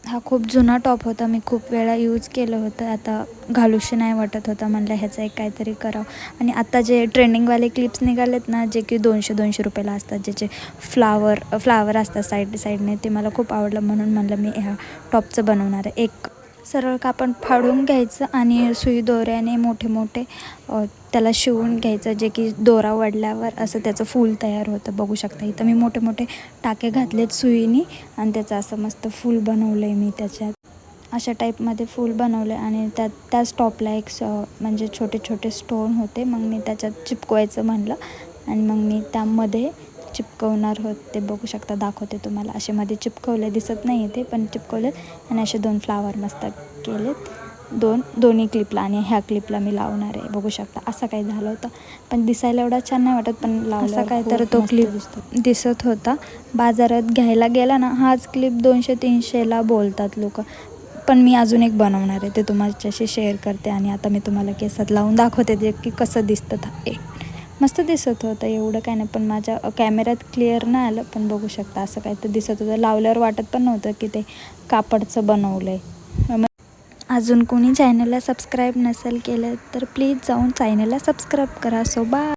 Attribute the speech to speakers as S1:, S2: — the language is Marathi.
S1: हा खूप जुना टॉप होता, मी खूप वेळा यूज केलं होतं. आता घालूशी नाही वाटत होता. म्हणलं ह्याचं एक काहीतरी करावं. आणि आता जे ट्रेंडिंगवाले क्लिप्स निघालेत ना, जे की 200-200 रुपयाला असतात, ज्याचे फ्लावर असतात साईडने, ते मला खूप आवडलं. म्हणून म्हणलं मी ह्या टॉपचं बनवणार आहे. एक सरळ कापड फाडून घ्यायचं आणि सुई दोऱ्याने मोठे त्याला शिवून घ्यायचं, जे की दोरा वडल्यावर असं त्याचं फूल तयार होतं. बघू शकता इथं मी मोठे टाके घातलेत सुईनी आणि त्याचं असं मस्त फूल बनवलं आहे मी. त्याच्यात अशा टाईपमध्ये फूल बनवलं आणि त्याच टॉपला एक म्हणजे छोटे स्टोन होते. मग मी त्याच्यात चिपकवायचं म्हणलं आणि मग मी त्यामध्ये चिपकवणार होते. बघू शकता, दाखवते तुम्हाला. असे मध्ये चिपकवले, दिसत नाही ते पण चिपकवलेत. आणि असे 2 फ्लावर मस्त केलेत, दोन्ही क्लिपला. आणि ह्या क्लिपला मी लावणार आहे. बघू शकता असं काही झालं होतं, पण दिसायला एवढा छान नाही वाटत, पण लावला काय तर तो क्लिप दिसत होता. बाजारात घ्यायला गेला ना, हाच क्लिप 200-300ला बोलतात लोक. पण मी अजून एक बनवणार आहे, ते तुमच्याशी शेअर करते. आणि आता मी तुम्हाला केसात लावून दाखवते ते की कसं दिसतं. मस्त दिसत होतं, एवढं काय नाही, पण माझ्या कॅमेऱ्यात क्लिअर नाही आलं. पण बघू शकता असं काय तर दिसत होतं. लावल्यावर वाटत पण नव्हतं की ते कापडचं बनवलं आहे. अजून कोणी चॅनलला सबस्क्राईब नसेल केलं तर प्लीज जाऊन चॅनलला सबस्क्राईब करा. So bye.